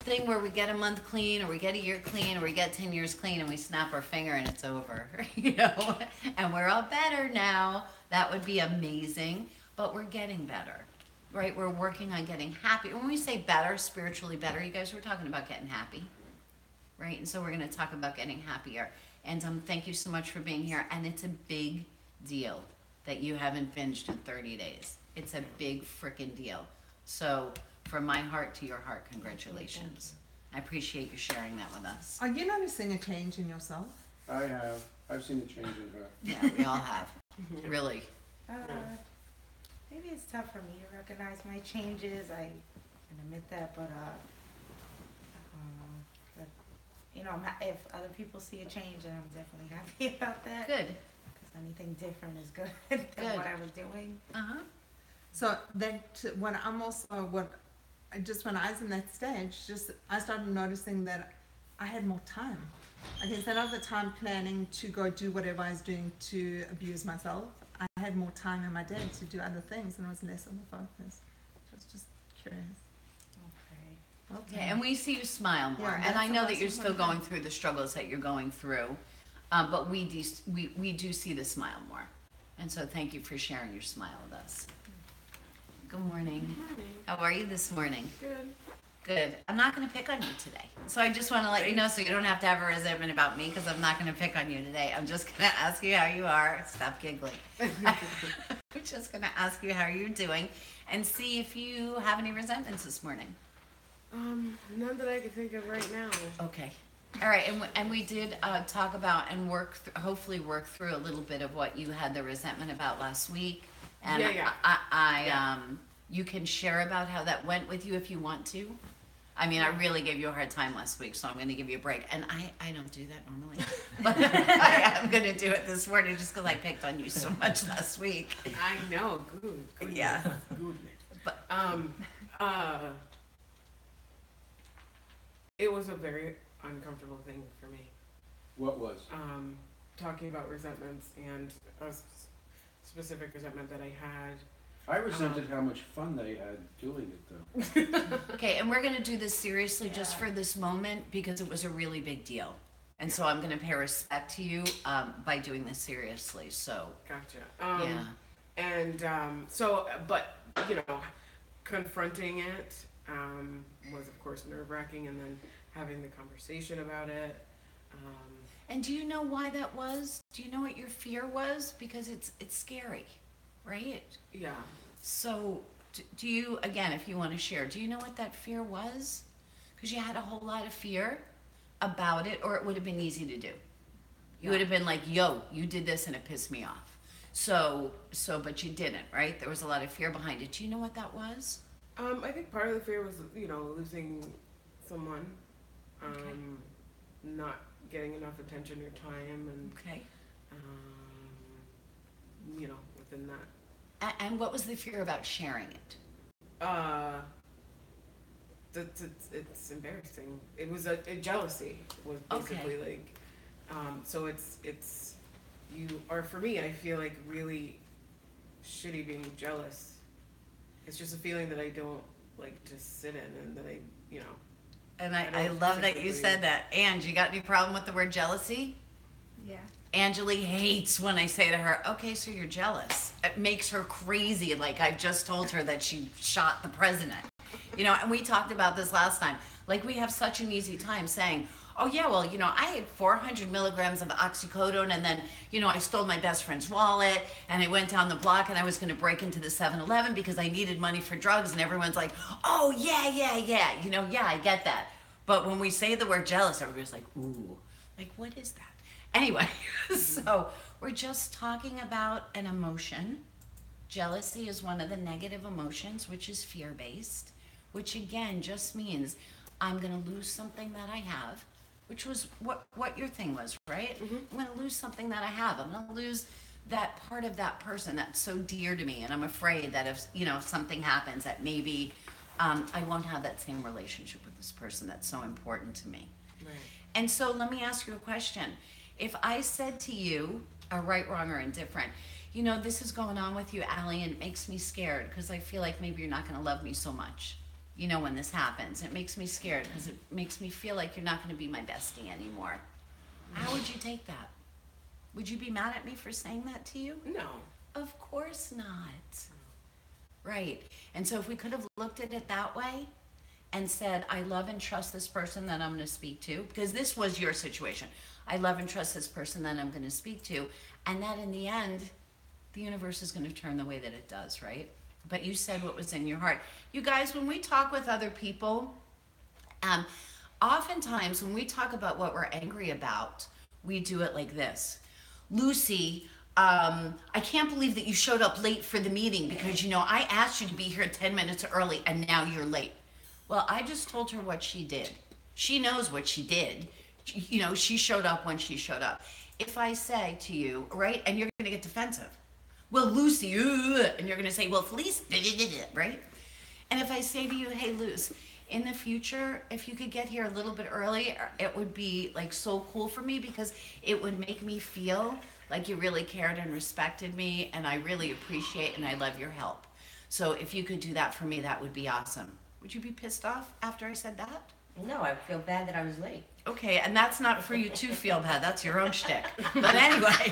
thing where we get a month clean, or we get a year clean, or we get 10 years clean, and we snap our finger and it's over, and we're all better now. That would be amazing, but we're getting better, right? We're working on getting happy. When we say better, spiritually better, you guys, we're talking about getting happy, right? And so we're going to talk about getting happier. And thank you so much for being here. And it's a big deal that you haven't binged in 30 days. It's a big freaking deal. So from my heart to your heart, congratulations. I appreciate you sharing that with us. Are you noticing a change in yourself? I have. I've seen a change in her. Yeah, we all have. Really. Maybe it's tough for me to recognize my changes. I can admit that, but if other people see a change, then I'm definitely happy about that. Good. Because anything different is good than Good. what I was doing. Uh-huh. So then, when I'm also when I was in that stage, I started noticing that I had more time. Like instead of the time planning to go do whatever I was doing to abuse myself, I had more time in my day to do other things, and it was less on the focus. I was just curious. Okay, and we see you smile more, Yeah, and I that's know the that you're lesson still learned. going through the struggles that you're going through, but we do see the smile more, and so thank you for sharing your smile with us. Good morning. How are you this morning? Good. Good. I'm not going to pick on you today, so I just want to let you know so you don't have to have a resentment about me because I'm not going to pick on you today. I'm just going to ask you how you are. Stop giggling. I'm just going to ask you how you're doing and see if you have any resentments this morning. None that I can think of right now. Okay. All right, and we did talk about and hopefully work through a little bit of what you had the resentment about last week. And Yeah. I you can share about how that went with you if you want to. I mean, I really gave you a hard time last week, so I'm going to give you a break. And I don't do that normally, but I am going to do it this morning just because I picked on you so much last week. I know. Good. Yeah. Good. But it was a very uncomfortable thing for me. What was? Talking about resentments and a specific resentment that I had. I resented how much fun they had doing it, though. okay, and we're going to do this seriously just for this moment because it was a really big deal. And so I'm going to pay respect to you by doing this seriously. So, Gotcha. yeah. And but confronting it was of course nerve-wracking, and then having the conversation about it. And do you know why that was? Do you know what your fear was? Because it's scary, right? Yeah. So do you, again, if you want to share, do you know what that fear was? Because you had a whole lot of fear about it, or it would have been easy to do. You would have been like, yo, you did this and it pissed me off. So, but you didn't, right? There was a lot of fear behind it. Do you know what that was? I think part of the fear was, losing someone, not getting enough attention or time, and Okay. within that. And what was the fear about sharing it? It's embarrassing. It was a jealousy was basically like, so it's you, or for me, I feel like really shitty being jealous. It's just a feeling that I don't like to sit in, and that And I I don't love that you particularly- said that. And you got any problem with the word jealousy? Yeah. Angeli hates when I say to her, okay, so you're jealous. It makes her crazy. Like I just told her that she shot the president. And we talked about this last time. Like we have such an easy time saying, oh yeah, well, I had 400 milligrams of oxycodone, and then, I stole my best friend's wallet, and I went down the block and I was going to break into the 7-Eleven because I needed money for drugs, and everyone's like, oh yeah, yeah, I get that. But when we say the word jealous, everybody's like, ooh, like what is that? Anyway, so we're just talking about an emotion. Jealousy is one of the negative emotions, which is fear-based, which again just means I'm going to lose something that I have, which was what your thing was, right? Mm-hmm. I'm going to lose something that I have. I'm going to lose that part of that person that's so dear to me, and I'm afraid that if something happens, that maybe I won't have that same relationship with this person that's so important to me. Right. And so let me ask you a question. If I said to you, right, wrong, or indifferent, this is going on with you, Allie, and it makes me scared because I feel like maybe you're not going to love me so much. you know, when this happens. It makes me scared because it makes me feel like you're not going to be my bestie anymore. How would you take that? Would you be mad at me for saying that to you? No. Of course not. Right. And so if we could have looked at it that way and said, I love and trust this person that I'm going to speak to, because this was your situation. I love and trust this person that I'm going to speak to. And that in the end, the universe is going to turn the way that it does, right? But you said what was in your heart. You guys, when we talk with other people, oftentimes when we talk about what we're angry about, we do it like this. Lucy, I can't believe that you showed up late for the meeting because, you know, I asked you to be here 10 minutes early and now you're late. Well, I just told her what she did. She knows what she did. You know, she showed up when she showed up. If I say to you, right, and you're going to get defensive, well, Lucy, and you're going to say, well, Felice, right? And if I say to you, hey, Luce, in the future, if you could get here a little bit early, it would be like so cool for me because it would make me feel like you really cared and respected me and I really appreciate and I love your help. So if you could do that for me, that would be awesome. Would you be pissed off after I said that? No, I feel bad that I was late. Okay, and that's not for you to feel bad. That's your own shtick. But anyway,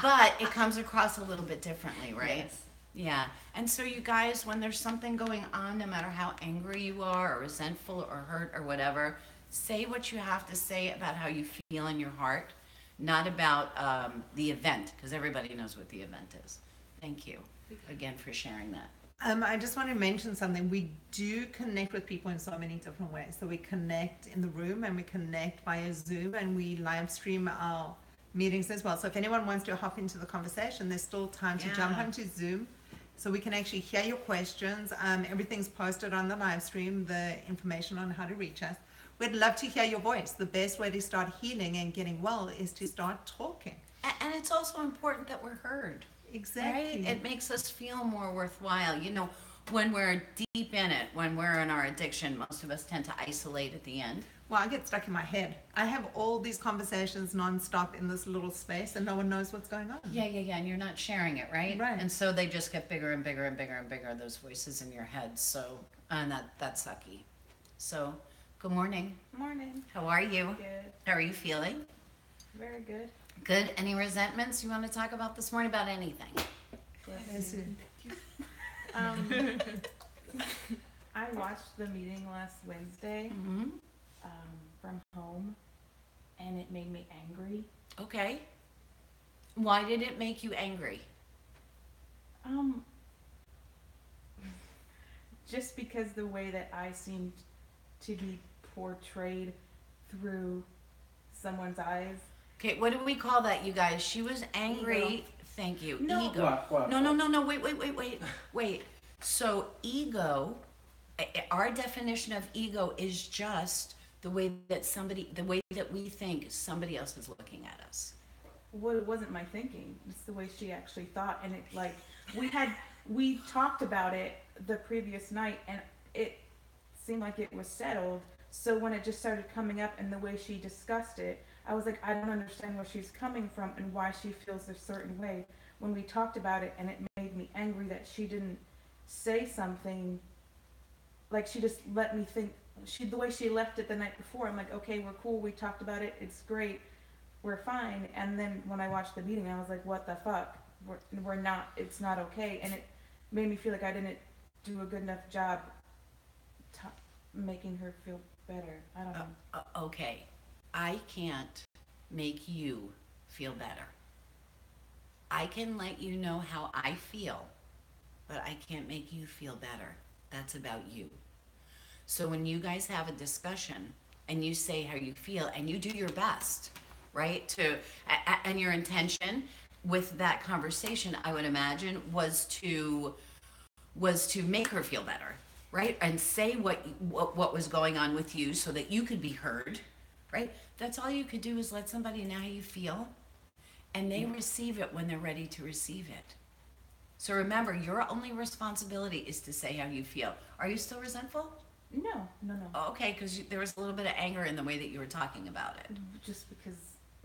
but it comes across a little bit differently, right? Yes. Yeah. And so you guys, when there's something going on, no matter how angry you are or resentful or hurt or whatever, say what you have to say about how you feel in your heart, not about the event, because everybody knows what the event is. Thank you again for sharing that. I just want to mention something. We do connect with people in so many different ways. So we connect in the room and we connect via Zoom and we live stream our meetings as well. So if anyone wants to hop into the conversation, there's still time to jump Yeah. onto Zoom so we can actually hear your questions. Everything's posted on the live stream, the information on how to reach us. We'd love to hear your voice. The best way to start healing and getting well is to start talking. And it's also important that we're heard. Exactly. Right? It makes us feel more worthwhile. You know, when we're deep in it, when we're in our addiction, most of us tend to isolate at the end. Well, I get stuck in my head. I have all these conversations nonstop in this little space and no one knows what's going on. Yeah, and you're not sharing it, right? Right. And so they just get bigger and bigger and bigger and bigger, those voices in your head. So, and that's sucky. So, good morning. Morning. How are you? Good. How are you feeling? Very good. Good. Any resentments you want to talk about this morning about anything? Yes, it- I watched the meeting last Wednesday Mm-hmm. from home, and it made me angry. Okay. Why did it make you angry? Just because the way that I seemed to be portrayed through someone's eyes. Okay, what do we call that, you guys? She was angry. Ego. Thank you. No. Ego. What? No. Wait. So ego, our definition of ego is just the way that we think somebody else is looking at us. Well, it wasn't my thinking. It's the way she actually thought, and it like we talked about it the previous night, and it seemed like it was settled. So when it just started coming up and the way she discussed it, I was like, I don't understand where she's coming from and why she feels a certain way. When we talked about it, and it made me angry that she didn't say something, like she just let me think. The way she left it the night before, I'm like, okay, we're cool. We talked about it. It's great. We're fine. And then when I watched the meeting, I was like, what the fuck? We're not. It's not okay. And it made me feel like I didn't do a good enough job making her feel better. I don't know. Okay, I can't make you feel better. I can let you know how I feel, but I can't make you feel better. That's about you. So when you guys have a discussion and you say how you feel and you do your best, right, and your intention with that conversation, I would imagine, was to make her feel better, right? And say what was going on with you so that you could be heard, right? That's all you could do is let somebody know how you feel, and they receive it when they're ready to receive it. So remember, your only responsibility is to say how you feel. Are you still resentful? No. Oh, okay, because there was a little bit of anger in the way that you were talking about it. Just because,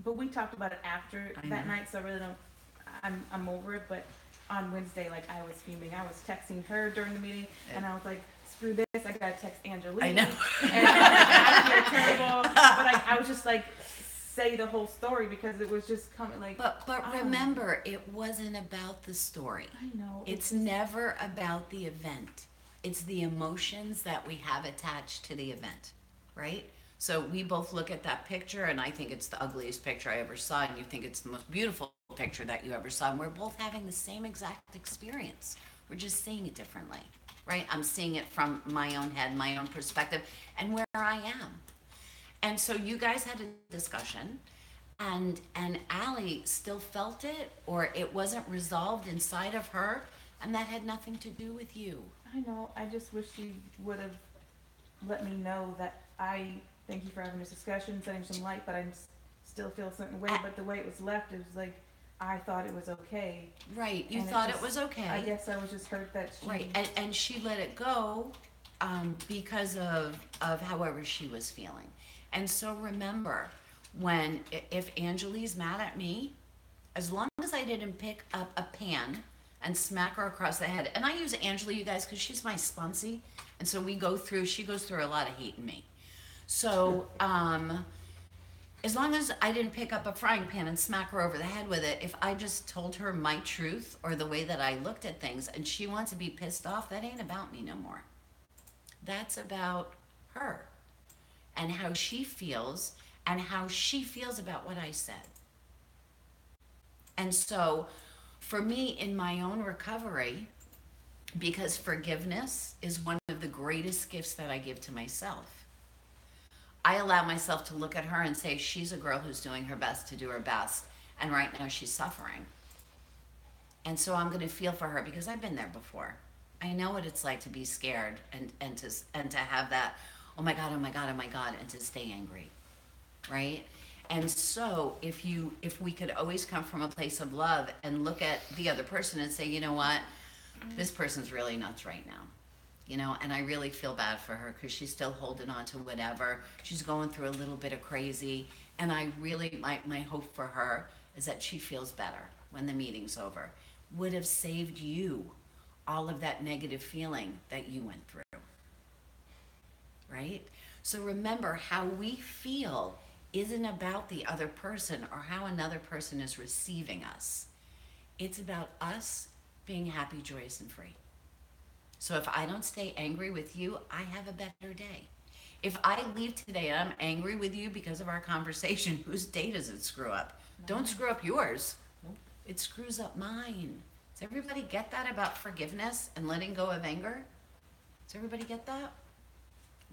but we talked about it after I that know. night, so I really don't. I'm over it. But on Wednesday, like I was fuming. I was texting her during the meeting, and I was like, screw this, I gotta text Angelina. I know. And I feel terrible. But I was just like, say the whole story because it was just coming like. But oh. remember, it wasn't about the story. I know. It's never about the event. It's the emotions that we have attached to the event, right? So we both look at that picture, and I think it's the ugliest picture I ever saw, and you think it's the most beautiful picture that you ever saw, and we're both having the same exact experience. We're just seeing it differently, right? I'm seeing it from my own head, my own perspective, and where I am. And so you guys had a discussion, and Allie still felt it, or it wasn't resolved inside of her, and that had nothing to do with you. I know. I just wish she would have let me know that I thank you for having this discussion, setting some light, but I still feel a certain way. But the way it was left, it was like I thought it was okay. Right, you And thought it just- was okay. I guess I was just hurt that she. Right, and she let it go because of however she was feeling. And so remember, if Angelie's mad at me, as long as I didn't pick up a pan and smack her across the head, and I use Angela, you guys, because she's my sponsee, and so she goes through a lot of hate in me. So, as long as I didn't pick up a frying pan and smack her over the head with it, if I just told her my truth or the way that I looked at things and she wants to be pissed off, that ain't about me no more. That's about her and how she feels about what I said. And so for me in my own recovery, because forgiveness is one of the greatest gifts that I give to myself, I allow myself to look at her and say, she's a girl who's doing her best to do her best. And right now she's suffering. And so I'm going to feel for her because I've been there before. I know what it's like to be scared and to have that, oh my God, and to stay angry, right? And so if we could always come from a place of love and look at the other person and say, you know what, this person's really nuts right now. You know, and I really feel bad for her because she's still holding on to whatever. She's going through a little bit of crazy. And I really, my hope for her is that she feels better when the meeting's over. Would have saved you all of that negative feeling that you went through. Right? So remember, how we feel isn't about the other person or how another person is receiving us. It's about us being happy, joyous, and free. So if I don't stay angry with you, I have a better day. If I leave today and I'm angry with you because of our conversation, whose day does it screw up? Don't screw up yours. It screws up mine. Does everybody get that about forgiveness and letting go of anger? Does everybody get that?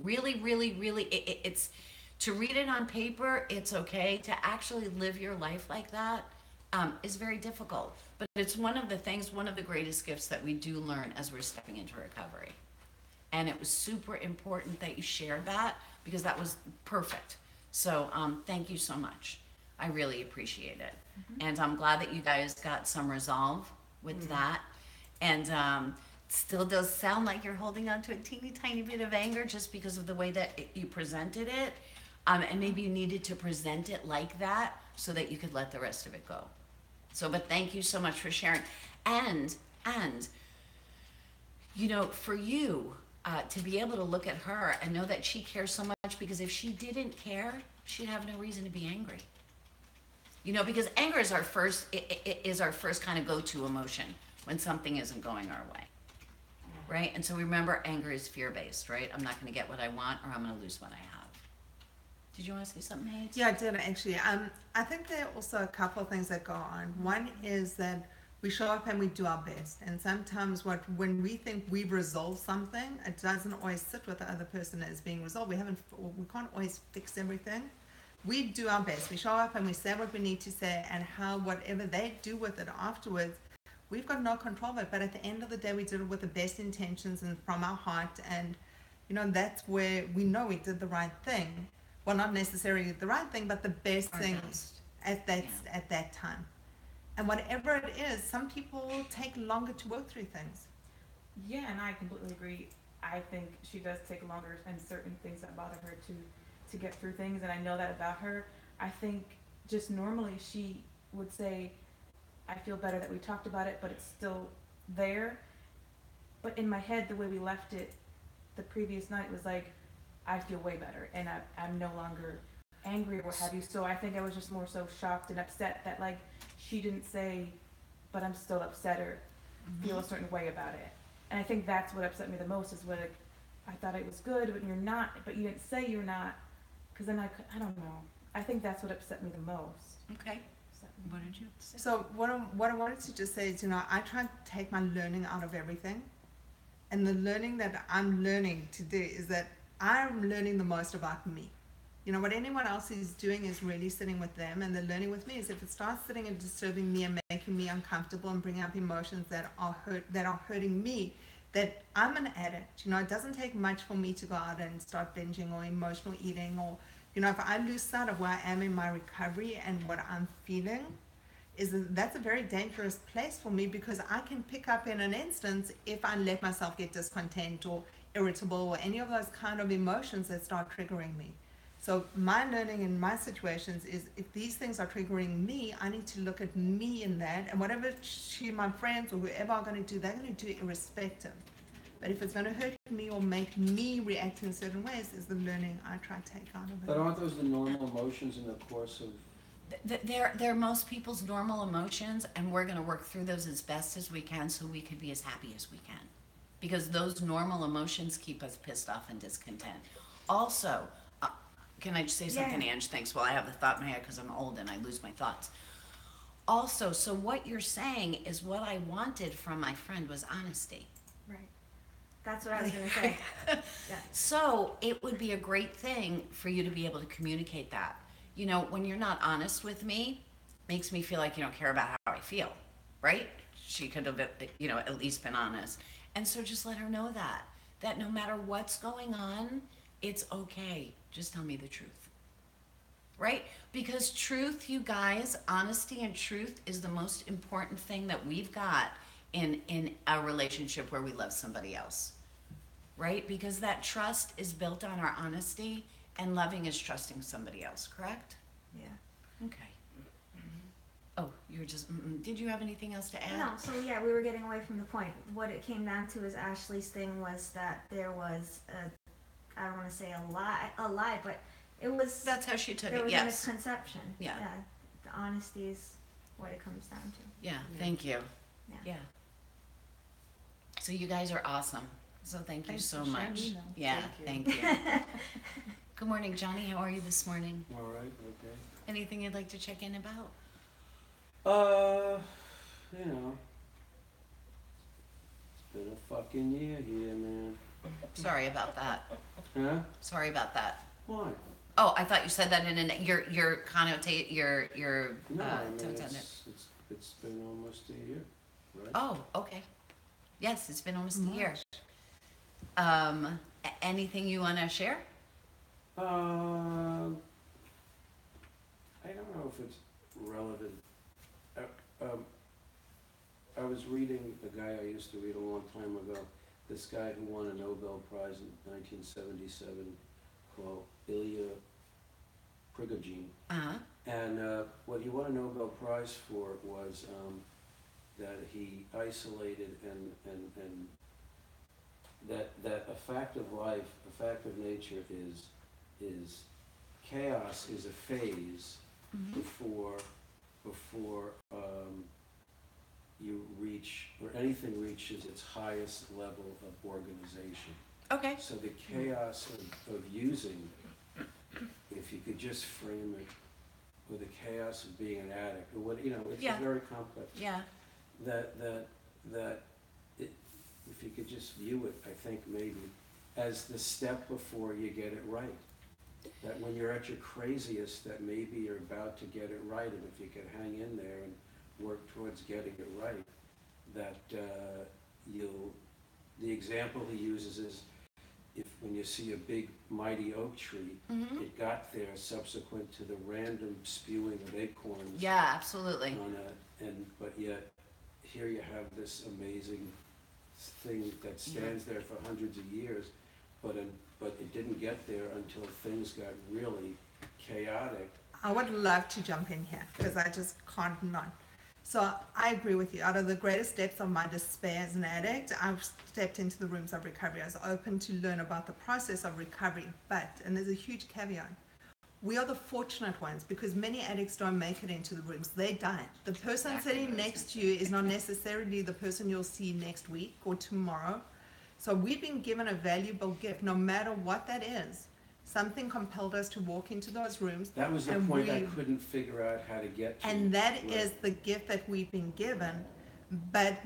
Really, really, really, it's to read it on paper, it's okay. To actually live your life like that is very difficult. But it's one of the greatest gifts that we do learn as we're stepping into recovery. And it was super important that you shared that because that was perfect. So thank you so much. I really appreciate it. Mm-hmm. And I'm glad that you guys got some resolve with that. And still does sound like you're holding on to a teeny tiny bit of anger just because of the way that you presented it. And maybe you needed to present it like that so that you could let the rest of it go. So, but thank you so much for sharing. And you know, for you to be able to look at her and know that she cares so much, because if she didn't care, she'd have no reason to be angry. You know, because anger is our first kind of go-to emotion when something isn't going our way, right? And so remember, anger is fear-based, right? I'm not going to get what I want, or I'm going to lose what I have. Did you want to say something, Hayes? Yeah, I did actually. I think there are also a couple of things that go on. One is that we show up and we do our best. And sometimes when we think we've resolved something, it doesn't always sit with the other person as being resolved. We can't always fix everything. We do our best. We show up and we say what we need to say, and whatever they do with it afterwards, we've got no control of it. But at the end of the day, we did it with the best intentions and from our heart. And, you know, that's where we know we did the right thing. Well, not necessarily the right thing, but the best thing at that time. And whatever it is, some people take longer to work through things. Yeah, and I completely agree. I think she does take longer, and certain things that bother her to get through things, and I know that about her. I think just normally she would say, I feel better that we talked about it, but it's still there. But in my head, the way we left it, the previous night was like, I feel way better and I'm no longer angry or what have you. So I think I was just more so shocked and upset that like she didn't say, but I'm still upset or feel a certain way about it. And I think that's what upset me the most is when like, I thought it was good, but you're not, but you didn't say you're not. Cause then I don't know. I think that's what upset me the most. Okay. What did you say? So what I wanted to just say is, I try to take my learning out of everything. And the learning that I'm learning today is that I'm learning the most about me. What anyone else is doing is really sitting with them, and the learning with me is if it starts sitting and disturbing me and making me uncomfortable and bringing up emotions that are hurting me, that I'm an addict. It doesn't take much for me to go out and start binging or emotional eating, or if I lose sight of where I am in my recovery and what I'm feeling, that's a very dangerous place for me, because I can pick up in an instance if I let myself get discontent or irritable or any of those kind of emotions that start triggering me. So my learning in my situations is if these things are triggering me, I need to look at me in that, and whatever my friends or whoever are going to do, they're going to do it irrespective. But if it's going to hurt me or make me react in certain ways, is the learning I try to take out of it. But aren't those the normal emotions in the course of? They're most people's normal emotions, and we're going to work through those as best as we can so we can be as happy as we can. Because those normal emotions keep us pissed off and discontent. Also, can I just say something, Yeah. Ange? Thanks. Well, I have the thought in my head because I'm old and I lose my thoughts. Also, so what you're saying is what I wanted from my friend was honesty. Right. That's what I was gonna say. Yeah. So it would be a great thing for you to be able to communicate that. When you're not honest with me, makes me feel like you don't care about how I feel, right? She could have, at least been honest. And so just let her know that no matter what's going on, it's okay. Just tell me the truth, right? Because truth, you guys, honesty and truth is the most important thing that we've got in a relationship where we love somebody else, right? Because that trust is built on our honesty, and loving is trusting somebody else, correct? Yeah. Okay. Oh, you were just, did you have anything else to add? No, so yeah, we were getting away from the point. What it came down to is Ashley's thing was that there was I don't want to say a lie, but it was, That's how she took there it, was a yes. misconception. Yeah. The honesty is what it comes down to. Yeah, thank you. Yeah. Yeah. So you guys are awesome. So thank you Thanks so for much. sharing. Yeah, Thank thank you. Good morning, Johnny. How are you this morning? All right, okay. Anything you'd like to check in about? You know, it's been a fucking year here, man. Sorry about that. Huh? Sorry about that. Why? Oh, I thought you said that in your connotate your No, I mean, tone sounded- it's been almost a year, right? Oh, okay. Yes, it's been almost a year. Anything you want to share? I don't know if it's relevant. I was reading a guy I used to read a long time ago, this guy who won a Nobel Prize in 1977 called Ilya Prigogine. Uh-huh. And what he won a Nobel Prize for was that he isolated and that a fact of life, a fact of nature is chaos is a phase before you reach, or anything reaches its highest level of organization. Okay. So the chaos of using, if you could just frame it with the chaos of being an addict, or what, it's Yeah. very complex. Yeah. That it, if you could just view it, I think maybe, as the step before you get it right. That when you're at your craziest, that maybe you're about to get it right, and if you could hang in there and work towards getting it right, that the example he uses is, if when you see a big mighty oak tree, it got there subsequent to the random spewing of acorns. Yeah, absolutely. But yet here you have this amazing thing that stands there for hundreds of years, but it didn't get there until things got really chaotic. I would love to jump in here because I just can't not. So I agree with you. Out of the greatest depths of my despair as an addict, I've stepped into the rooms of recovery. I was open to learn about the process of recovery. But, and there's a huge caveat, we are the fortunate ones because many addicts don't make it into the rooms. They die. The person sitting next to you is not necessarily the person you'll see next week or tomorrow. So we've been given a valuable gift, no matter what that is. Something compelled us to walk into those rooms. That was the and point I couldn't figure out how to get to. And that Right. is the gift that we've been given. But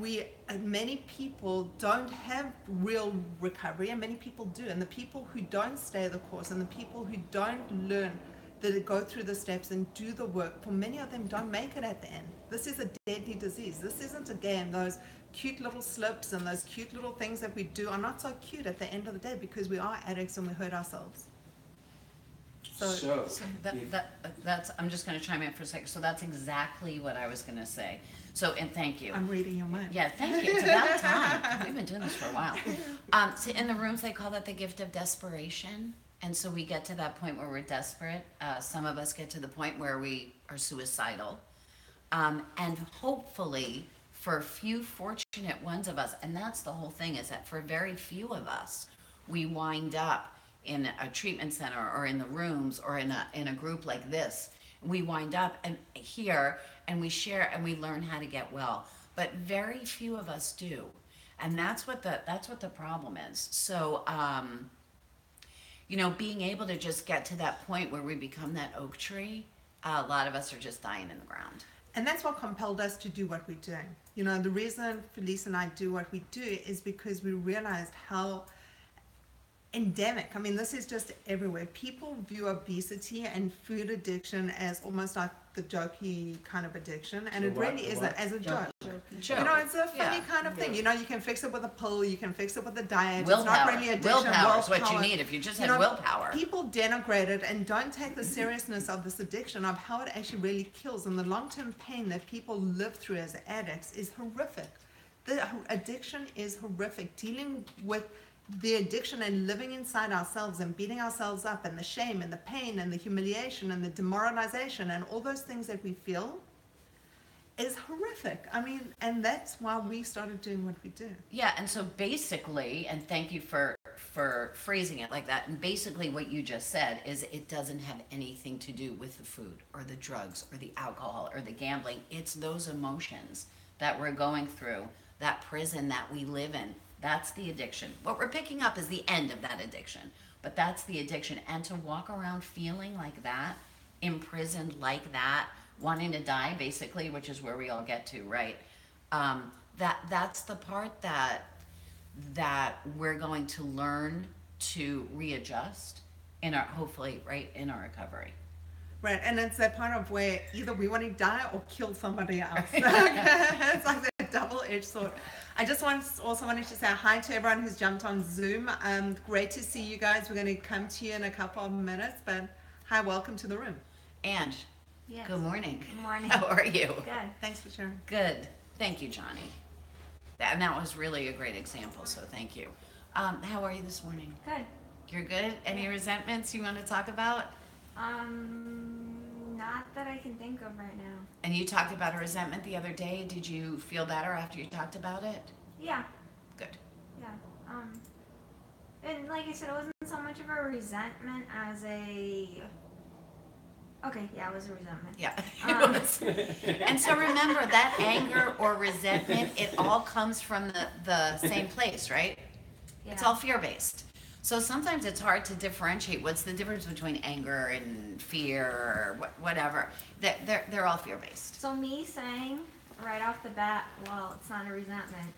many people don't have real recovery, and many people do. And the people who don't stay the course, and the people who don't learn, that go through the steps and do the work, for many of them don't make it at the end. This is a deadly disease. This isn't a game. Those cute little slips and those cute little things that we do are not so cute at the end of the day because we are addicts and we hurt ourselves. So, So if- that's, I'm just gonna chime in for a second. So that's exactly what I was gonna say. So, and thank you. I'm reading your mind. Yeah, thank you. It's about time. We've been doing this for a while. So in the rooms, they call that the gift of desperation. And so we get to that point where we're desperate. Some of us get to the point where we are suicidal. And hopefully, for a few fortunate ones of us, and that's the whole thing, is that for very few of us, we wind up in a treatment center or in the rooms or in a group like this. We wind up and here and we share and we learn how to get well. But very few of us do. And that's what the problem is. So being able to just get to that point where we become that oak tree, a lot of us are just dying in the ground. And that's what compelled us to do what we're doing. The reason Felice and I do what we do is because we realized how endemic, this is just everywhere. People view obesity and food addiction as almost like the jokey kind of addiction, and So it what- really isn't, what- as a joke. Joke. It's a funny Yeah. kind of thing. You can fix it with a pill, you can fix it with a diet. Willpower. It's not really addiction. Willpower is what you willpower. need if you just had willpower. People denigrate it and don't take the seriousness of this addiction, of how it actually really kills, and the long-term pain that people live through as addicts is horrific. The addiction is horrific. Dealing with the addiction and living inside ourselves and beating ourselves up, and the shame and the pain and the humiliation and the demoralization and all those things that we feel is horrific. And that's why we started doing what we do. Yeah, and so basically, and thank you for phrasing it like that, and basically what you just said is it doesn't have anything to do with the food or the drugs or the alcohol or the gambling. It's those emotions that we're going through, that prison that we live in. That's the addiction. What we're picking up is the end of that addiction, but that's the addiction. And to walk around feeling like that, imprisoned like that, wanting to die, basically, which is where we all get to, right? That's the part that we're going to learn to readjust in our, hopefully, right, in our recovery. Right, and it's that part of where either we want to die or kill somebody else. It's like that double-edged sword. I just also wanted to say hi to everyone who's jumped on Zoom. Great to see you guys. We're going to come to you in a couple of minutes, but hi, welcome to the room. And Yes. good morning. Good morning. How are you? Good. Thanks for sharing. Good. Thank you, Johnny. That was really a great example, so thank you. How are you this morning? Good. You're good? Any resentments you want to talk about? Not that I can think of right now. And you talked about a resentment the other day. Did you feel better after you talked about it? Yeah. Good. Yeah. And like I said, it wasn't so much of a resentment as a. Okay, yeah, it was a resentment. Yeah. Um, And so remember that anger or resentment, it all comes from the same place, right? Yeah. It's all fear-based. So sometimes it's hard to differentiate what's the difference between anger and fear or whatever. They're all fear-based. So me saying right off the bat, well, it's not a resentment,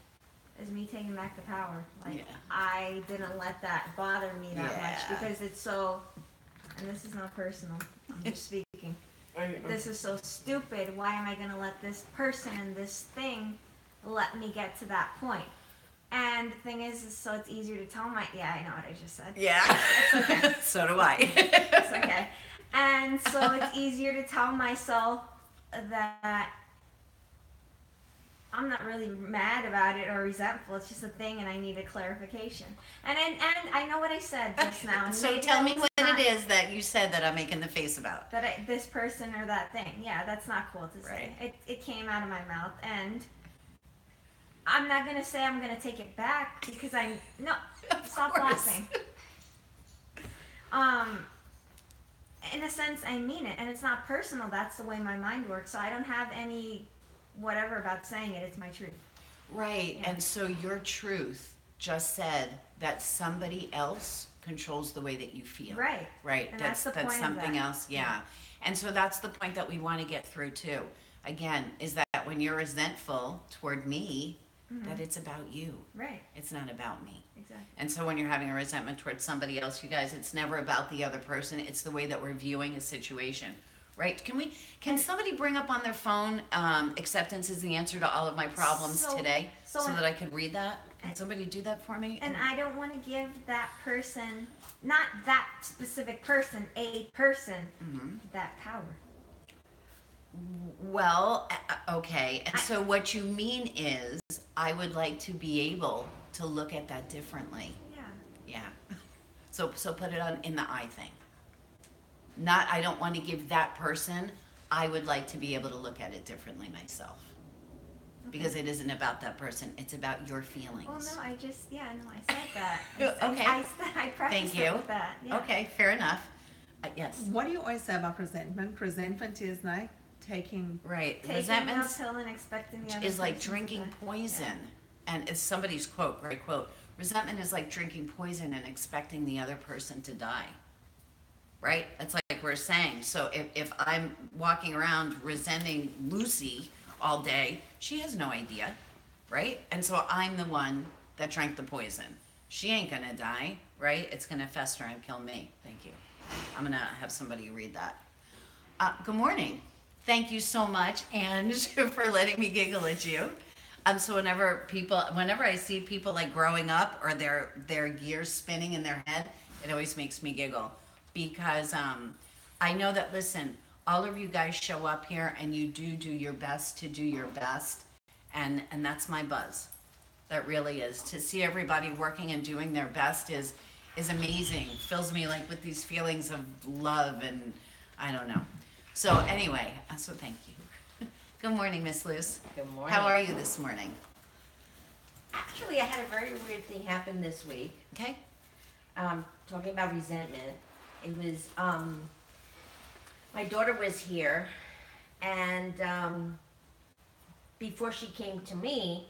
is me taking back the power. Like, Yeah. I didn't let that bother me that Yeah. much because it's so, and this is not personal, I'm just speaking. This is so stupid. Why am I going to let this person and this thing let me get to that point? And the thing is so it's easier to tell yeah, I know what I just said. Yeah. It's okay. So do I. It's okay. And so it's easier to tell myself that I'm not really mad about it or resentful. It's just a thing, and I need a clarification. And I know what I said just now. and So maybe tell that me was what not it is that you said that I'm making the face about? that this person or that thing. Yeah, that's not cool to say. Right. It came out of my mouth, and I'm not gonna say I'm gonna take it back because no. Of Stop course. laughing. In a sense, I mean it, and it's not personal. That's the way my mind works. So I don't have any whatever about saying it. It's my truth. Right, Yeah. and so your truth just said that somebody else controls the way that you feel. Right. Right, And that's the point of something that. else, yeah. And so that's the point that we want to get through too. Again, is that when you're resentful toward me, that it's about you. Right. It's not about me. Exactly. And so when you're having a resentment towards somebody else, you guys, it's never about the other person. It's the way that we're viewing a situation. Right? Can somebody bring up on their phone, acceptance is the answer to all of my problems So- today? so So in- that I could read that? Can somebody do that for me? And I don't want to give that person, not that specific person, a person, that power. Well, okay. And so what you mean is, I would like to be able to look at that differently. Yeah. Yeah. So put it on in the I thing. Not, I don't want to give that person, I would like to be able to look at it differently myself. Because it isn't about that person, it's about your feelings. Well, no, I said that. Okay. I prefaced Thank you. it with that. Yeah. Okay, fair enough. Yes, What do you always say about resentment? Resentment is like taking, right. Taking Resentment a pill and expecting the other is like person to drinking die. poison. And it's somebody's quote, right quote. Resentment is like drinking poison and expecting the other person to die. Right? That's like we're saying. So if I'm walking around resenting Lucy all day, she has no idea. Right? And so I'm the one that drank the poison. She ain't gonna die, right? It's gonna fester and kill me. Thank you. I'm gonna have somebody read that. Good morning. Thank you so much, Ange, for letting me giggle at you. So whenever I see people like growing up or their gears spinning in their head, it always makes me giggle because I know that, listen, all of you guys show up here and you do your best to do your best, and that's my buzz. That really is. To see everybody working and doing their best is amazing. Fills me like with these feelings of love and I don't know. So anyway, so thank you. Good morning, Miss Luce. Good morning. How are you this morning? Actually, I had a very weird thing happen this week. Okay. Talking about resentment. It was, my daughter was here, and before she came to me,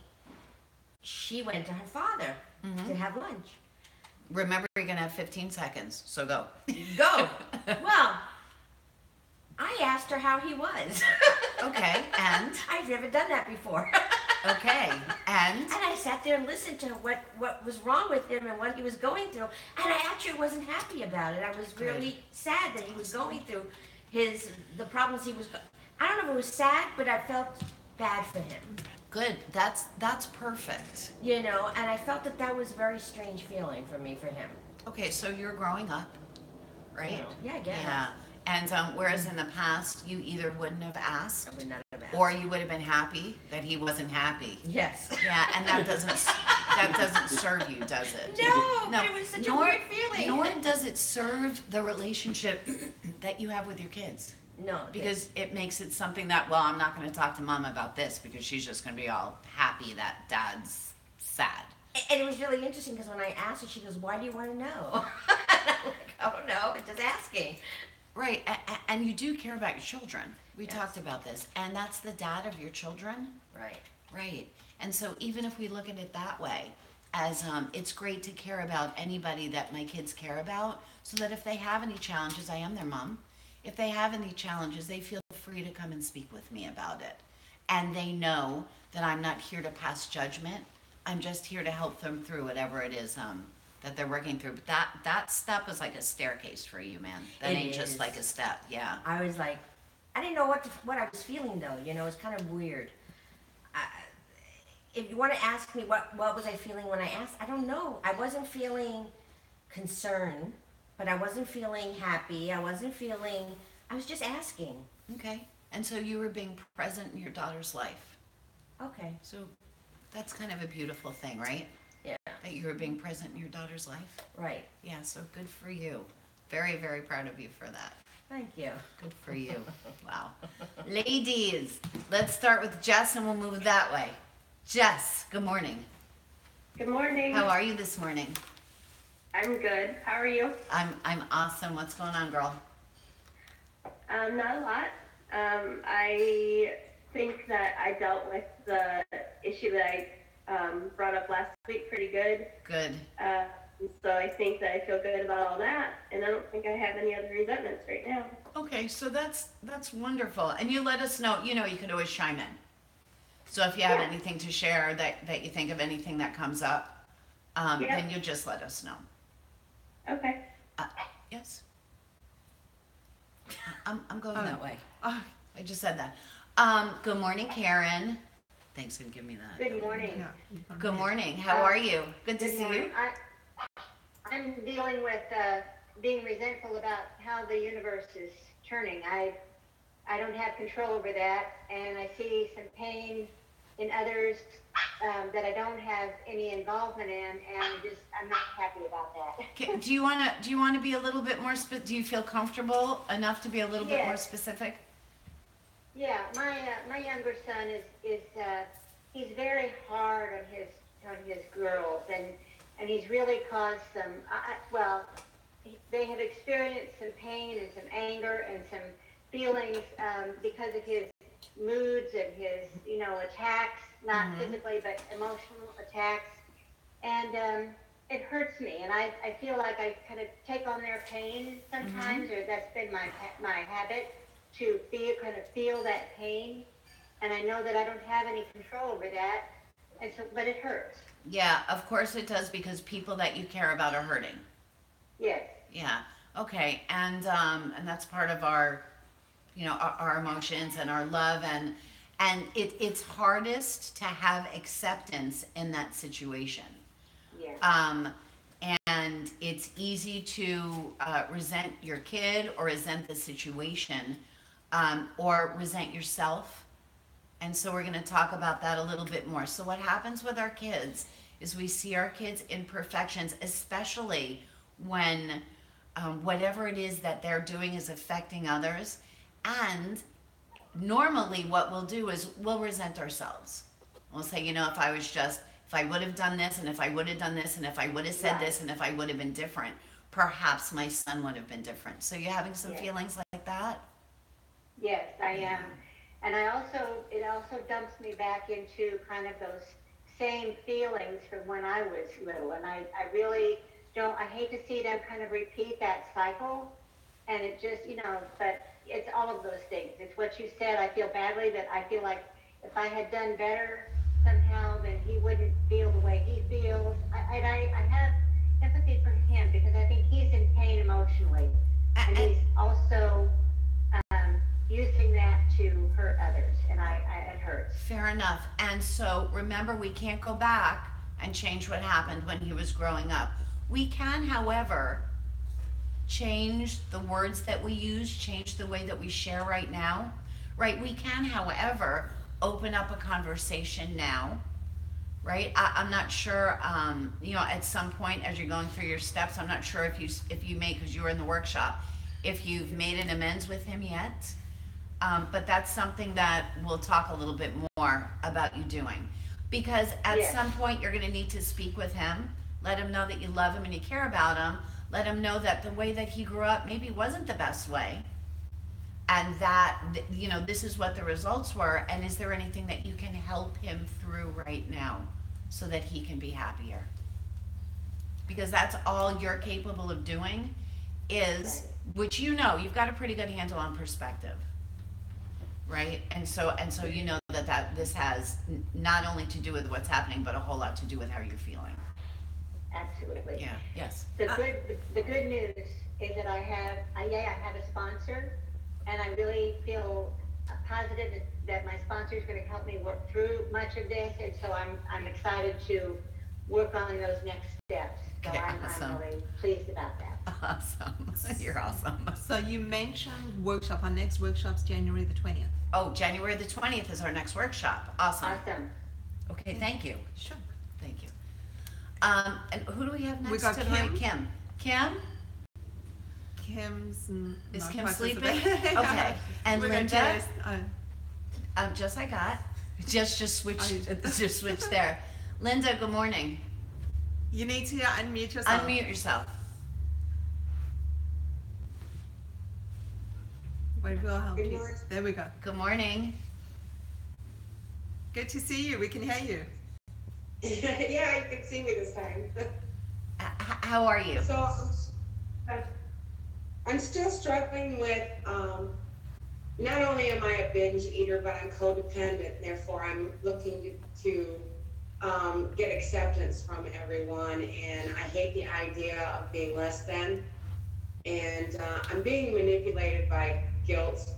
she went to her father to have lunch. Remember, you're gonna have 15 seconds, so go. Go! Well, I asked her how he was. Okay, and? I've never done that before. Okay, and? And I sat there and listened to what was wrong with him and what he was going through. And I actually wasn't happy about it. I was really sad that he was going through the problems he was, I don't know if it was sad, but I felt bad for him. Good, that's perfect. You know, and I felt that was a very strange feeling for me, for him. Okay, so you're growing up, right? Yeah, I guess. Yeah, and whereas in the past, you either wouldn't have asked, I would not have asked. or you would have been happy that he wasn't happy. Yes. Yeah, and that doesn't serve you, does it? No, but it was such a weird feeling. Nor does it serve the relationship that you have with your kids. No. Because it makes it something that, well, I'm not going to talk to mom about this because she's just going to be all happy that dad's sad. And it was really interesting because when I asked her, she goes, "Why do you want to know?" And I'm like, "I don't know, I'm just asking." Right, and you do care about your children. We talked about this, and that's the dad of your children. Right. Right, and so even if we look at it that way, as it's great to care about anybody that my kids care about, so that if they have any challenges, I am their mom. If they have any challenges, they feel free to come and speak with me about it. And they know that I'm not here to pass judgment. I'm just here to help them through whatever it is that they're working through. But that step is like a staircase for you, man. That It ain't just is. like a step, yeah. I was like, I didn't know what I was feeling though. You know, it's kind of weird. If you want to ask me what was I feeling when I asked, I don't know. I wasn't feeling concern, but I wasn't feeling happy. I was just asking. Okay, and so you were being present in your daughter's life. Okay. So that's kind of a beautiful thing, right? Yeah. That you were being present in your daughter's life. Right. Yeah, so good for you. Very, very proud of you for that. Thank you. Good for you. Wow. Ladies, let's start with Jess and we'll move that way. Jess, good morning. Good morning. How are you this morning? I'm good. How are you? I'm awesome. What's going on, girl? Not a lot. I think that I dealt with the issue that I brought up last week pretty good. Good. So I think that I feel good about all that, and I don't think I have any other resentments right now. Okay, so that's wonderful. And you let us know, you can always chime in. So if you have Yeah. anything to share that you think of anything that comes up, Yeah. then you just let us know. Okay. Yes. I'm going that way. Oh, I just said that. Good morning, Karen. Thanks for giving me that. Good morning. yeah. Good morning. How are you? Good to Good see morning. you. I'm dealing with being resentful about how the universe is turning. I don't have control over that, and I see some pain in others that I don't have any involvement in, and I'm not happy about that. Okay, do you want to be a little bit more do you feel comfortable enough to be a little bit more Yes. specific? Yeah, my younger son is he's very hard on his girls, and he's really caused some they have experienced some pain and some anger and some feelings because of his moods and his attacks, not physically but emotional attacks, and it hurts me, and I feel like I kind of take on their pain sometimes, or that's been my habit to feel that pain, and I know that I don't have any control over that, and so but it hurts. Yeah, of course it does, because people that you care about are hurting. Yes. Yeah. Okay. And that's part of our, our emotions and our love, and it's hardest to have acceptance in that situation. Yeah. And it's easy to resent your kid, or resent the situation, or resent yourself. And so we're going to talk about that a little bit more. So what happens with our kids is we see our kids' imperfections, especially when whatever it is that they're doing is affecting others. And normally what we'll do is we'll resent ourselves. We'll say, if I would have done this, and if I would have done this, and if I would have said this, and if I would have been different, perhaps my son would have been different. So you're having some feelings like that? Yes, I am. And it also dumps me back into kind of those same feelings from when I was little. And I really I hate to see them kind of repeat that cycle. And it just, but it's all of those things. It's what you said. I feel badly, that I feel like if I had done better somehow, then he wouldn't feel the way he feels. I have empathy for him, because I think he's in pain emotionally. And he's also using that to hurt others, and it hurts. Fair enough. And so remember, we can't go back and change what happened when he was growing up. We can, however, change the words that we use, change the way that we share right now. Right? We can, however, open up a conversation now. Right? I'm not sure, at some point as you're going through your steps, I'm not sure if you may, because you were in the workshop, if you've made an amends with him yet. But that's something that we'll talk a little bit more about you doing. Because at some point you're going to need to speak with him, let him know that you love him and you care about him, let him know that the way that he grew up maybe wasn't the best way, and that, this is what the results were, and is there anything that you can help him through right now so that he can be happier? Because that's all you're capable of doing is, which you've got a pretty good handle on perspective. Right? And so that this has not only to do with what's happening, but a whole lot to do with how you're feeling. Absolutely. Yeah. Yes. The good news is that I have a sponsor, and I really feel positive that my sponsor is going to help me work through much of this, and so I'm excited to work on those next steps. So Okay, I'm awesome. really pleased about that. Awesome. You're awesome. So you mentioned workshop. Our next workshop's January the 20th. Oh, January the 20th is our next workshop. Awesome. Awesome. Okay, thank you. Sure. Thank you. And who do we have next We got tonight? Kim. Kim. Kim's Is not Kim participating. sleeping? Okay. And We're gonna Linda? just, Just I got. Just switch. Just switch there. Linda, good morning. you need to unmute yourself. Unmute yourself. Wait, we'll help Good you. morning. There we go. Good morning. Good to see you. We can hear you. Yeah, you can see me this time. How are you? So, I'm still struggling with, not only am I a binge eater, but I'm codependent. Therefore, I'm looking to get acceptance from everyone, and I hate the idea of being less than. And I'm being manipulated by guilt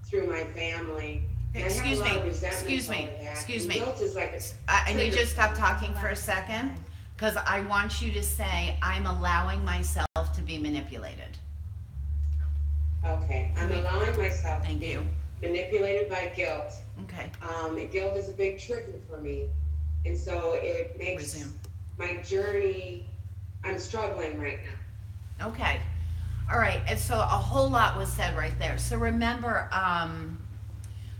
through my family. And I have a Excuse lot me. of resentment Excuse me. over that. Excuse And me. Guilt is like I need you to stop talking for a second, because I want you to say, I'm allowing myself to be manipulated. okay, I'm allowing myself to Thank be you. manipulated by guilt. Okay. Guilt is a big trigger for me, and so it makes Resume. my journey. I'm struggling right now. Okay. All right. And so a whole lot was said right there. So remember,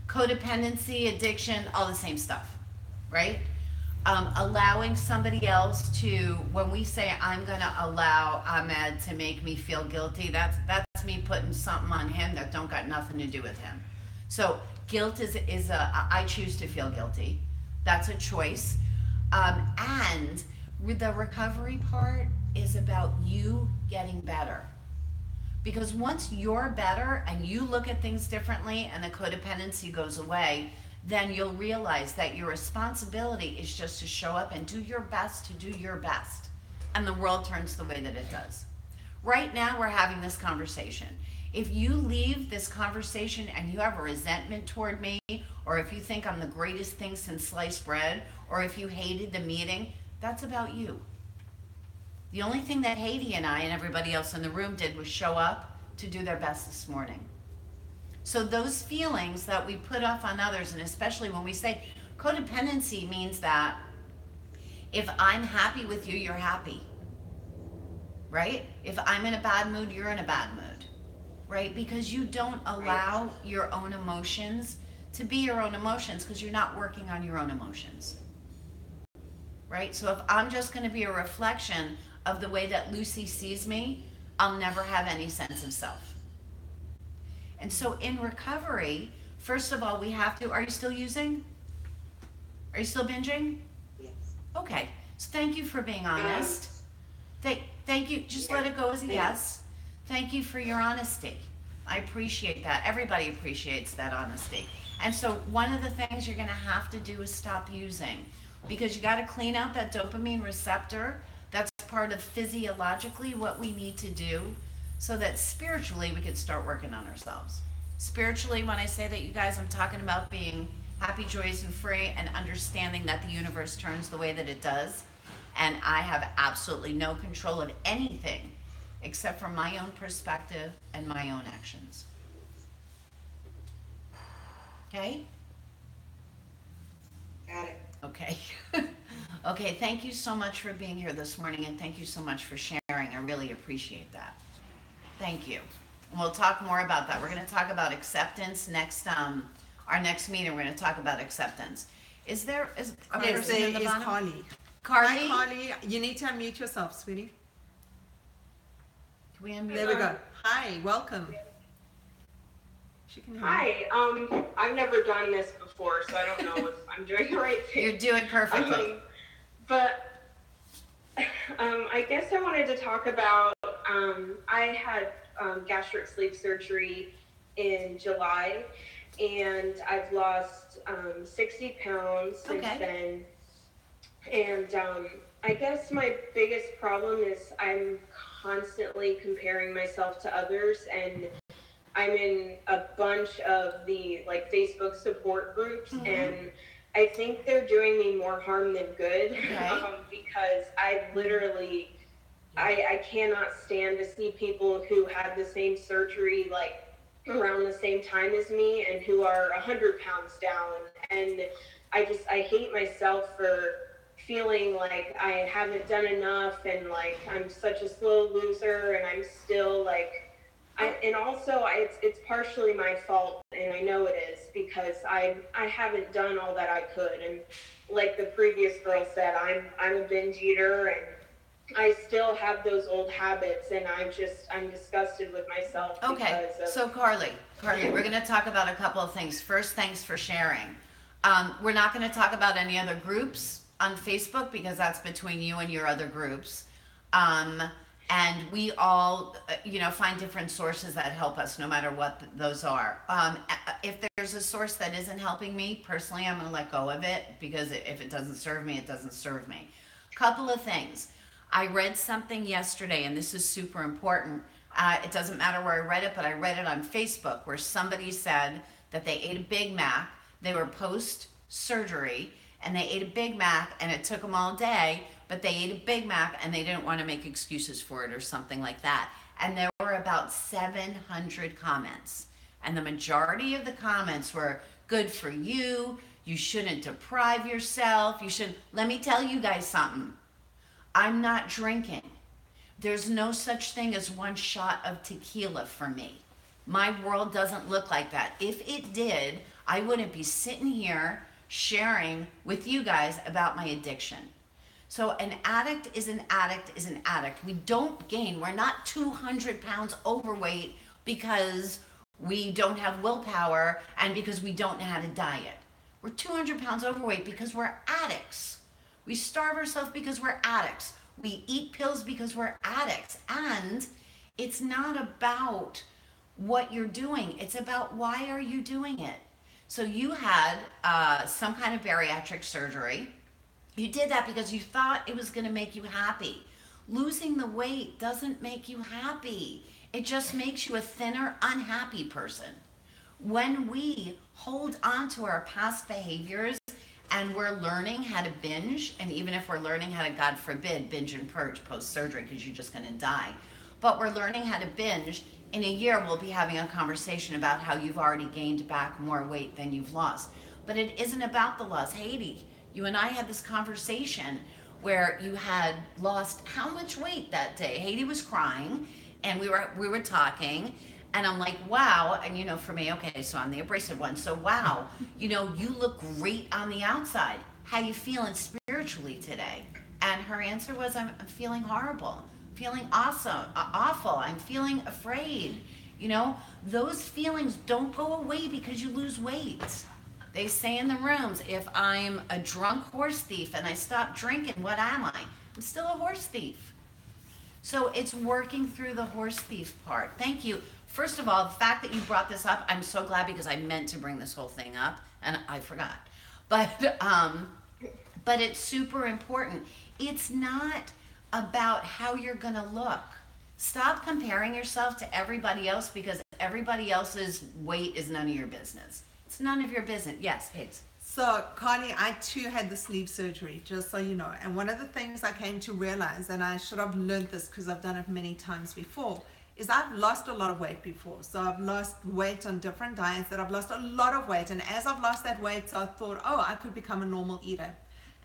codependency, addiction, all the same stuff, right? Allowing somebody else to, when we say I'm gonna allow Ahmed to make me feel guilty, that's me putting something on him that don't got nothing to do with him. So guilt is I choose to feel guilty. That's a choice. And the recovery part is about you getting better. Because once you're better and you look at things differently and the codependency goes away, then you'll realize that your responsibility is just to show up and do your best to do your best. And the world turns the way that it does. Right now, we're having this conversation. If you leave this conversation and you have a resentment toward me, or if you think I'm the greatest thing since sliced bread, or if you hated the meeting, that's about you. The only thing that Haiti and I and everybody else in the room did was show up to do their best this morning. So those feelings that we put off on others, and especially when we say codependency means that if I'm happy with you, you're happy, right? If I'm in a bad mood, you're in a bad mood, right? Because you don't allow your own emotions to be your own emotions because you're not working on your own emotions, right? So if I'm just going to be a reflection of the way that Lucy sees me, I'll never have any sense of self. And so in recovery, first of all, we have to, are you still using? Are you still binging? Yes. Okay, so thank you for being honest. Thank you, just let it go as a yes. Thank you for your honesty. I appreciate that. Everybody appreciates that honesty. And so one of the things you're gonna have to do is stop using, because you gotta clean out that dopamine receptor. That's part of physiologically what we need to do so that spiritually we can start working on ourselves. Spiritually, when I say that, you guys, I'm talking about being happy, joyous, and free, and understanding that the universe turns the way that it does. And I have absolutely no control of anything except for my own perspective and my own actions. Okay? Got it. Okay. Okay, thank you so much for being here this morning, and thank you so much for sharing. I really appreciate that. Thank you. And we'll talk more about that. We're going to talk about acceptance next, our next meeting. We're going to talk about acceptance. Is a person in the Is bottom? Carly. Carly? Hi, Carly. You need to unmute yourself, sweetie. Can we unmute There we her? go. Hi, welcome. She can hear you. Hi, I've never done this before, so I don't know if I'm doing the right thing. You're doing perfectly. But I guess I wanted to talk about, I had gastric sleeve surgery in July, and I've lost 60 pounds since then. And I guess my biggest problem is I'm constantly comparing myself to others, and I'm in a bunch of the like Facebook support groups, and I think they're doing me more harm than good, because I literally, I cannot stand to see people who had the same surgery like around the same time as me and who are 100 pounds down. And I hate myself for feeling like I haven't done enough, and like I'm such a slow loser, and I'm still like And also, it's partially my fault, and I know it is, because I haven't done all that I could. And like the previous girl said, I'm a binge eater, and I still have those old habits, and I'm disgusted with myself. Okay, so Carly, we're going to talk about a couple of things. First, thanks for sharing. We're not going to talk about any other groups on Facebook because that's between you and your other groups. And we all, find different sources that help us, no matter what those are. If there's a source that isn't helping me, personally, I'm going to let go of it, because if it doesn't serve me, it doesn't serve me. Couple of things. I read something yesterday, and this is super important. It doesn't matter where I read it, but I read it on Facebook, where somebody said that they ate a Big Mac. They were post-surgery, and they ate a Big Mac, and it took them all day, but they ate a Big Mac and they didn't want to make excuses for it or something like that. And there were about 700 comments. And the majority of the comments were, good for you, you shouldn't deprive yourself, let me tell you guys something. I'm not drinking. There's no such thing as one shot of tequila for me. My world doesn't look like that. If it did, I wouldn't be sitting here sharing with you guys about my addiction. So an addict is an addict is an addict. We don't gain. We're not 200 pounds overweight because we don't have willpower and because we don't know how to diet. We're 200 pounds overweight because we're addicts. We starve ourselves because we're addicts. We eat pills because we're addicts. And it's not about what you're doing. It's about why are you doing it. So you had some kind of bariatric surgery. You did that because you thought it was going to make you happy. Losing the weight doesn't make you happy. It just makes you a thinner, unhappy person. When we hold on to our past behaviors and we're learning how to binge, and even if we're learning how to, God forbid, binge and purge post-surgery because you're just going to die, but we're learning how to binge, in a year we'll be having a conversation about how you've already gained back more weight than you've lost. But it isn't about the loss. Haiti, you and I had this conversation where you had lost how much weight that day. Haiti was crying, and we were talking, and I'm like, wow. And for me, okay, so I'm the abrasive one. So wow, you look great on the outside. How you feeling spiritually today? And her answer was, I'm feeling horrible, feeling awesome, awful. I'm feeling afraid. Those feelings don't go away because you lose weight. They say in the rooms, if I'm a drunk horse thief and I stop drinking, what am I? I'm still a horse thief. So it's working through the horse thief part. Thank you. First of all, the fact that you brought this up, I'm so glad, because I meant to bring this whole thing up and I forgot. But it's super important. It's not about how you're gonna look. Stop comparing yourself to everybody else, because everybody else's weight is none of your business. It's none of your business. Yes, Higgs. So, Connie, I too had the sleeve surgery, just so you know. And one of the things I came to realize, and I should have learned this because I've done it many times before, is I've lost a lot of weight before. So I've lost weight on different diets, that I've lost a lot of weight. And as I've lost that weight, so I thought, I could become a normal eater.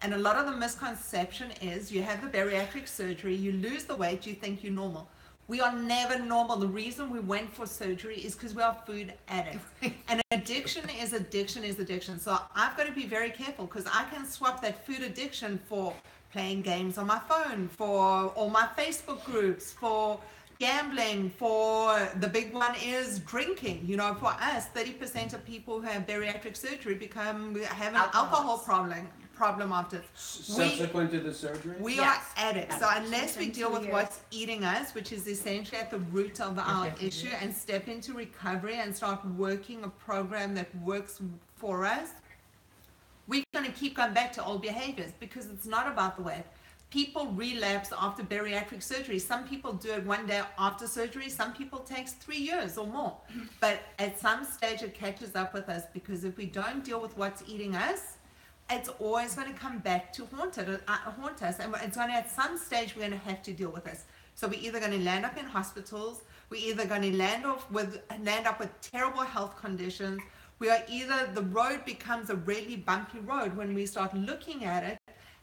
And a lot of the misconception is you have the bariatric surgery, you lose the weight, you think you're normal. We are never normal. The reason we went for surgery is because we are food addicts. And addiction is addiction is addiction. So I've got to be very careful, because I can swap that food addiction for playing games on my phone, for all my Facebook groups, for gambling, for the big one is drinking. For us, 30% of people who have bariatric surgery have an alcohol problem after. Subsequent to the surgery? We are addicts. So unless we deal with what's eating us, which is essentially at the root of our issue, and step into recovery and start working a program that works for us, we're going to keep going back to old behaviors, because it's not about the weight. People relapse after bariatric surgery. Some people do it one day after surgery. Some people takes 3 years or more. But at some stage it catches up with us, because if we don't deal with what's eating us, it's always going to come back to haunt us. And it's going to, at some stage, we're going to have to deal with this. So we're either going to land up in hospitals, we're either going to land up with terrible health conditions. The road becomes a really bumpy road when we start looking at it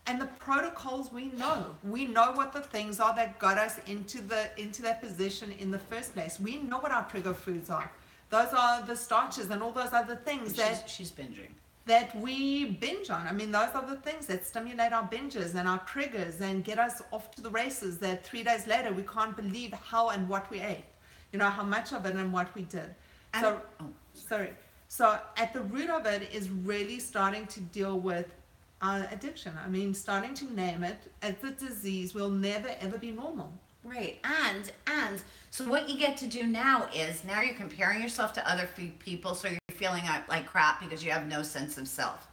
And the protocols we know what the things are that got us into that position in the first place. We know what our trigger foods are. Those are the starches and all those other things she's binging. That we binge on. I mean, those are the things that stimulate our binges and our triggers and get us off to the races, that 3 days later we can't believe how and what we ate, how much of it and what we did. So at the root of it is really starting to deal with addiction. I mean, starting to name it as a disease will never ever be normal. Right. And so what you get to do now is now you're comparing yourself to other people, so you're feeling like crap because you have no sense of self.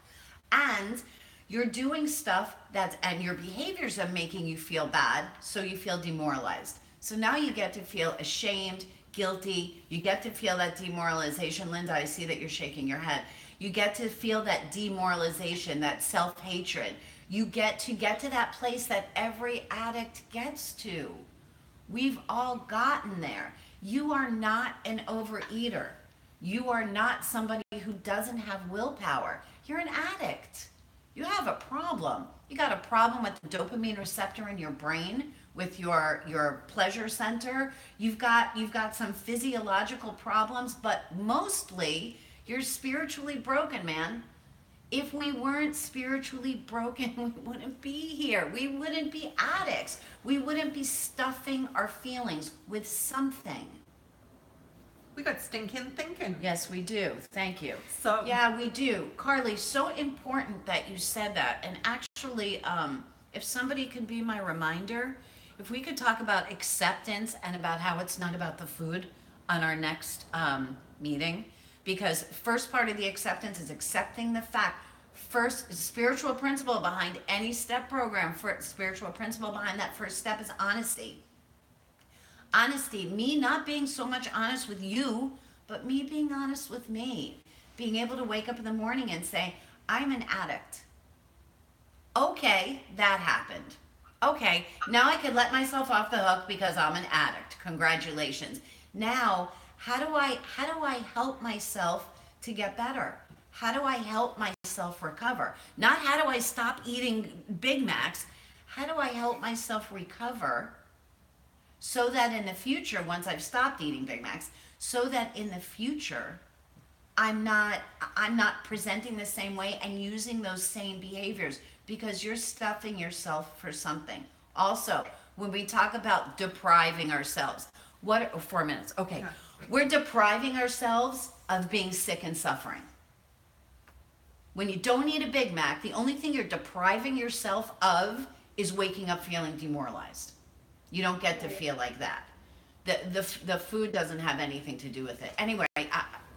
And you're doing stuff and your behaviors are making you feel bad, so you feel demoralized. So now you get to feel ashamed, guilty. You get to feel that demoralization. Linda, I see that you're shaking your head. You get to feel that demoralization, that self-hatred. You get to that place that every addict gets to. We've all gotten there. You are not an overeater. You are not somebody who doesn't have willpower. You're an addict. You have a problem. You got a problem with the dopamine receptor in your brain, with your pleasure center. You've got some physiological problems, but mostly you're spiritually broken, man. If we weren't spiritually broken, we wouldn't be here. We wouldn't be addicts. We wouldn't be stuffing our feelings with something. We got stinking thinking. Yes, we do. Thank you. So yeah, we do. Carly, so important that you said that. And actually, if somebody can be my reminder, if we could talk about acceptance and about how it's not about the food on our next meeting. Because first part of the acceptance is accepting the fact. First spiritual principle behind any step program, spiritual principle behind that first step is honesty. Honesty, me not being so much honest with you, but me being honest with me. Being able to wake up in the morning and say, I'm an addict. Okay, that happened. Okay, now I could let myself off the hook because I'm an addict. Congratulations. Now, how do I help myself to get better? How do I help myself recover? Not how do I stop eating Big Macs? How do I help myself recover so that in the future, once I've stopped eating Big Macs, so that in the future, I'm not presenting the same way and using those same behaviors, because you're stuffing yourself for something. Also, when we talk about depriving ourselves, 4 minutes, okay. Yeah. We're depriving ourselves of being sick and suffering. When you don't eat a Big Mac, the only thing you're depriving yourself of is waking up feeling demoralized. You don't get to feel like that. The food doesn't have anything to do with it. Anyway,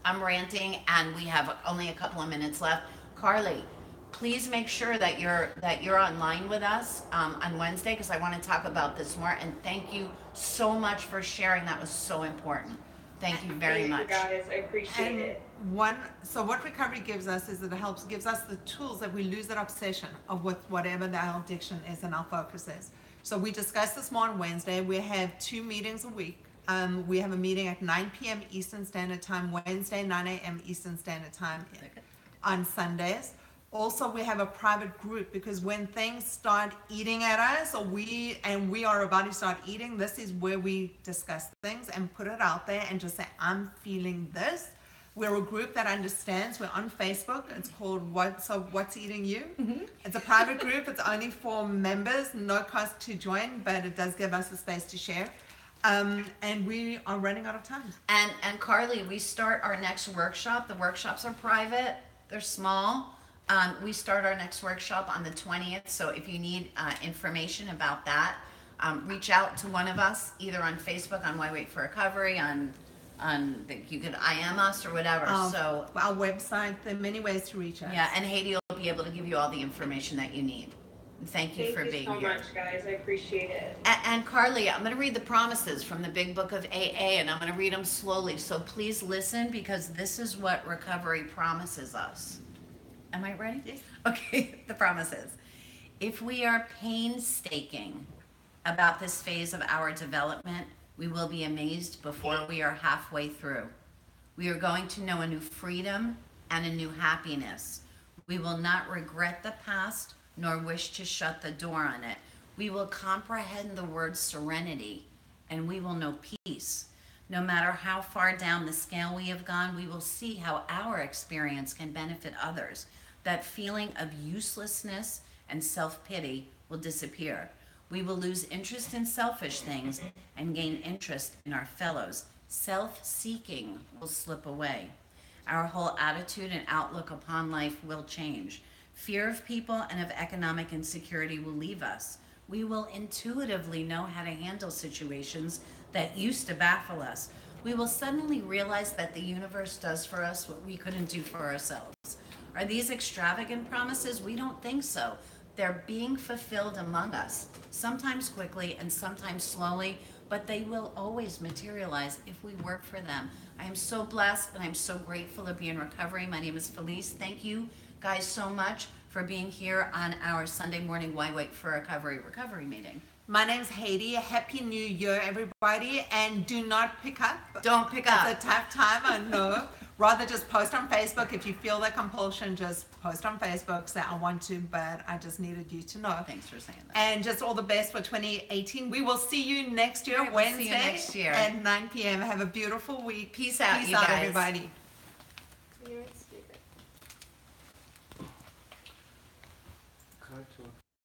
I'm ranting and we have only a couple of minutes left. Carly, please make sure that you're online with us on Wednesday, because I want to talk about this more. And thank you so much for sharing. That was so important. Thank you very much. Thank you guys, I appreciate it. So what recovery gives us is gives us the tools that we lose that obsession of whatever our addiction is and our focus is. So we discussed this more on Wednesday. We have 2 meetings a week. We have a meeting at 9 p.m. Eastern Standard Time, Wednesday, 9 a.m. Eastern Standard Time on Sundays. Also, we have a private group, because when things start eating at us, or we are about to start eating, this is where we discuss things and put it out there and just say, I'm feeling this. We're a group that understands. We're on Facebook. It's called What's Eating You? Mm-hmm. It's a private group. It's only for members, no cost to join, but it does give us a space to share. And we are running out of time. And Carly, we start our next workshop. The workshops are private. They're small. We start our next workshop on the 20th. So if you need information about that, reach out to one of us, either on Facebook, on Why Wait for Recovery, you could IM us or whatever. So our website, there are many ways to reach us. Yeah, and Haiti will be able to give you all the information that you need. Thank you for being here. Thank you so much, guys. I appreciate it. And Carly, I'm going to read the promises from the Big Book of AA, and I'm going to read them slowly. So please listen, because this is what recovery promises us. Am I ready? Yes. Okay, the promises. If we are painstaking about this phase of our development, we will be amazed before we are halfway through. We are going to know a new freedom and a new happiness. We will not regret the past, nor wish to shut the door on it. We will comprehend the word serenity, and we will know peace. No matter how far down the scale we have gone, we will see how our experience can benefit others. That feeling of uselessness and self-pity will disappear. We will lose interest in selfish things and gain interest in our fellows. Self-seeking will slip away. Our whole attitude and outlook upon life will change. Fear of people and of economic insecurity will leave us. We will intuitively know how to handle situations that used to baffle us. We will suddenly realize that the universe does for us what we couldn't do for ourselves. Are these extravagant promises? We don't think so. They're being fulfilled among us, sometimes quickly and sometimes slowly, but they will always materialize if we work for them. I am so blessed and I'm so grateful to be in recovery. My name is Felice. Thank you guys so much for being here on our Sunday morning Why Wait for recovery meeting. My name's Haiti. Happy New Year, everybody. And do not pick up. Don't pick up. It's a tough time, I know. Rather just post on Facebook. If you feel the compulsion, just post on Facebook. Say, I want to, but I just needed you to know. Thanks for saying that. And just all the best for 2018. We will see you next year, All right, we'll Wednesday see you next year. at 9 p.m. Have a beautiful week. Peace out, Peace you out, guys. everybody. Can I talk